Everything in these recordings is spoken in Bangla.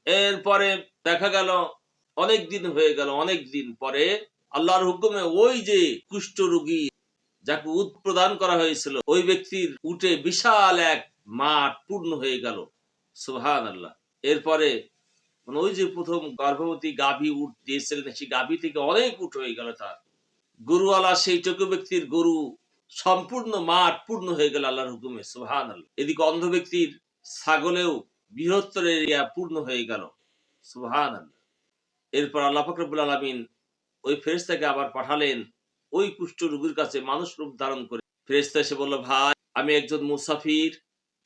এরপরে দেখা গেল অনেক দিন হয়ে গেল, অনেক দিন পরে আল্লাহর হুকুমে ওই যে কুষ্ঠ রোগী যাকে উট প্রদান করা হয়েছিল ওই ব্যক্তির উটে বিশাল এক মাঠ পূর্ণ হয়ে গেল। সুবহানাল্লাহ। এরপরে ওই যে প্রথম গর্ভবতী গাভী উট দিয়েছিলেন সেই গাভী থেকে অনেক উট হয়ে গেল তার। গরুওয়ালা সেইটুকু ব্যক্তির গরু সম্পূর্ণ মাঠ পূর্ণ হয়ে গেল আল্লাহর হুকুমে। সুবহানাল্লাহ। এদিকে অন্ধ ব্যক্তির ছাগলেও বৃহত্তর এরিয়া পূর্ণ হয়ে গেল। সুবহানাল্লাহ। এরপর আল্লাহ পাক রব্বুল আলামিন ওই ফেরেশতাকে আবার পাঠালেন ওই কুষ্ঠ রোগীর কাছে মানুষ রূপ ধারণ করে। ফেরেশতা এসে বলল, ভাই আমি একজন মুসাফির,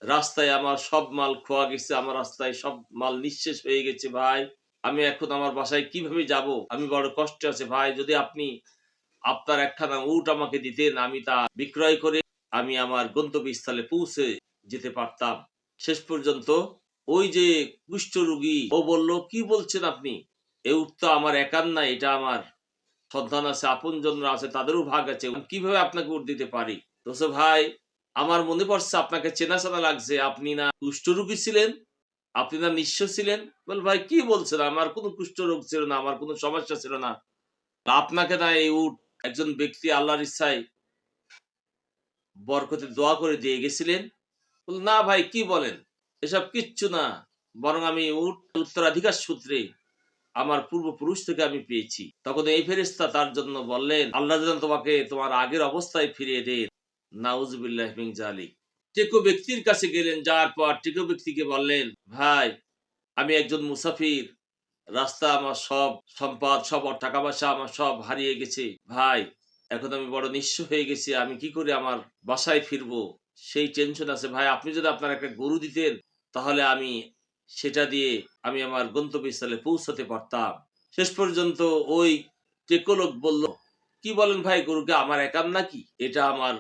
রাস্তায় আমার সব মাল খোয়া গেছে, আমার রাস্তায় সব মাল নিঃশেষ হয়ে গেছে ভাই, আমি এখন আমার বাসায় কিভাবে যাব, আমি বড় কষ্টে আছি ভাই, যদি আপনি আপনার একখানা উট আমাকে দিতেন আমি তা বিক্রয় করে আমি আমার গন্তব্যস্থলে পৌঁছে যেতে পারতাম। শেষ পর্যন্ত ওই যে কুষ্ঠ রোগী ও বলল, কি বলছেন আপনি, এই উট তো আমার একার না, এটা আমার সন্তান আছে, আপনজনরা আছে, তাদেরও ভাগ আছে, কিভাবে আপনাকে উট দিতে পারি। তো ভাই আমার মনে পড়ছে আপনাকে চেনা চেনা লাগছে, আপনি না কুষ্ঠরোগী ছিলেন, আপনি না নিঃস্ব ছিলেন। বল ভাই কি বলছেন, আমার কোনো কুষ্ঠরোগ ছিল না, আমার কোনো সমস্যা ছিল না, আপনাকে না এই উট একজন ব্যক্তি আল্লাহর ইচ্ছায় বরকতে দোয়া করে দিয়ে গেছিলেন। বল না ভাই কি বলেন, এসব কিচ্ছু না, বরং আমি উট উত্তরাধিকার সূত্রে আমার পূর্বপুরুষ থেকে আমি পেয়েছি। তখন এই ফেরেশতা তার জন্য বললেন, আল্লাহ যেন তোমাকে তোমার আগের অবস্থায় ফিরিয়ে দেন। নাউজুবিল্লাহ মিন যালিক। টেকো ব্যক্তির কাছে গেলেন, যাওয়ার পর টেকো ব্যক্তিকে বললেন, ভাই আমি একজন মুসাফির, রাস্তা আমার সব সম্পদ সব টাকা পয়সা আমার সব হারিয়ে গেছে ভাই, এখন আমি বড় নিঃস্ব হয়ে গেছি, আমি কি করে আমার বাসায় ফিরবো সেই টেনশন আছে ভাই, আপনি যদি আপনার একটা গরু দিতেন তাহলে আমি সেটা দিয়ে আমি আমার গন্তব্যস্থলে পৌঁছাতে পারতাম। শেষ পর্যন্ত ওই টেকো লোক বলল, কি বলেন ভাই, গরুকে আমার একার নাকি, এটা আমার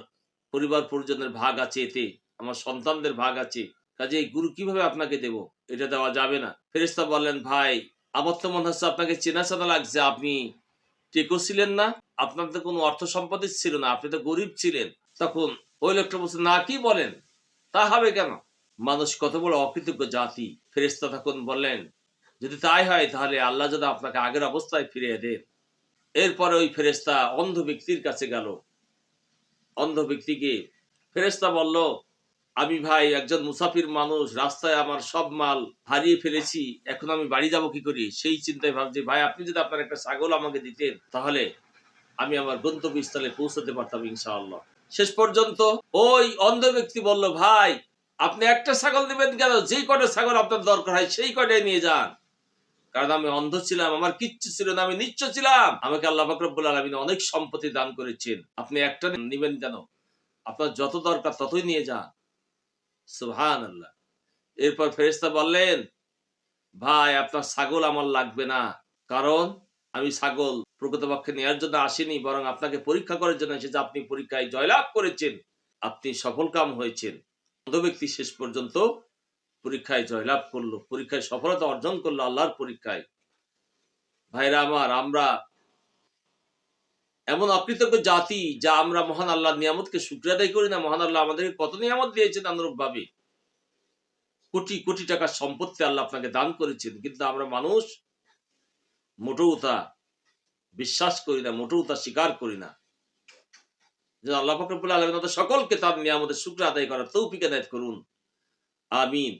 পরিবার পরিজনের ভাগ আছে, এতে আমার সন্তানদের ভাগ আছে, কাজে এই গরু কিভাবে আপনাকে দেব, এটা দেওয়া যাবে না। ফেরেশতা বললেন, ভাই আমার তো মনে হচ্ছে আপনাকে চেনা চেনা লাগছে, আপনি টেকো ছিলেন না, আপনার তো কোনো অর্থ সম্পত্তি ছিল না, আপনি তো গরিব ছিলেন। তখন ওই লোকটা বলছে, না কি বলেন, তা হবে কেন, মানুষ কত বড় অকৃতজ্ঞ জাতি। ফেরেশতা তখন বললেন, যদি তাই হয় তাহলে আল্লাহ যদি আপনাকে আগের অবস্থায় ফিরিয়ে দেন। এরপরে ওই ফেরেশতা অন্ধ ব্যক্তির কাছে গেল। অন্ধ ব্যক্তিকে ফেরেশতা বলল, আমি ভাই একজন মুসাফির মানুষ, রাস্তায় আমার সব মাল হারিয়ে ফেলেছি, এখন আমি বাড়ি যাব কি করি, সেই চিন্তায় ভাবছি ভাই আপনি যদি আপনার একটা ছাগল আমাকে দিতেন তাহলে আমি আমার গন্তব্যস্থলে পৌঁছাতে পারতাম ইনশাআল্লাহ। শেষ পর্যন্ত ওই অন্ধ ব্যক্তি বলল, ভাই আপনি একটা ছাগল দিবেন কেন, যেই কটা ছাগল আপনার দরকার হয় সেই কটাই নিয়ে যান, কারণ আমি অন্ধ ছিলাম, আমার কিচ্ছু ছিল না, আমি নিচ্ছ ছিলাম, আমাকে আল্লাহ পাক রব্বুল আলামিন অনেক সম্পত্তি দান করেছেন, আপনি একটা নিবেন কেন, আপনার যত দরকার ততই নিয়ে যান। সুবহানাল্লাহ। এরপর ফেরেশতা বললেন, ভাই আপনার ছাগল আমার লাগবে না, কারণ আমি ছাগল প্রকৃতপক্ষে নেওয়ার জন্য আসিনি, বরং আপনাকে পরীক্ষা করার জন্য এসেছি, আপনি পরীক্ষায় জয়লাভ করেছেন, আপনি সফলকাম হয়েছেন। অন্ধ ব্যক্তি শেষ পর্যন্ত পরীক্ষায় জয়লাভ করলো, পরীক্ষায় সফলতা অর্জন করলো আল্লাহর পরীক্ষায়। ভাইরা আমার, আমরা এমন অকৃতজ্ঞ জাতি যা আমরা মহান আল্লাহর নিয়ামতকে শুকরিয়া আদায় করি না। মহান আল্লাহ আমাদেরকে কত নিয়ামত দিয়েছেন অনুরূপ ভাবে, কোটি কোটি টাকার সম্পত্তি আল্লাহ আপনাকে দান করেছেন, কিন্তু আমরা মানুষ মোটেও তা বিশ্বাস করি না, মোটেও তা স্বীকার করি না। আল্লাহ পাক রব্বুল আলামিন আমাদের সকলকে তার নিয়ামতের শুকর আদায় করার তৌফিক এনায়েত করুন। আমিন।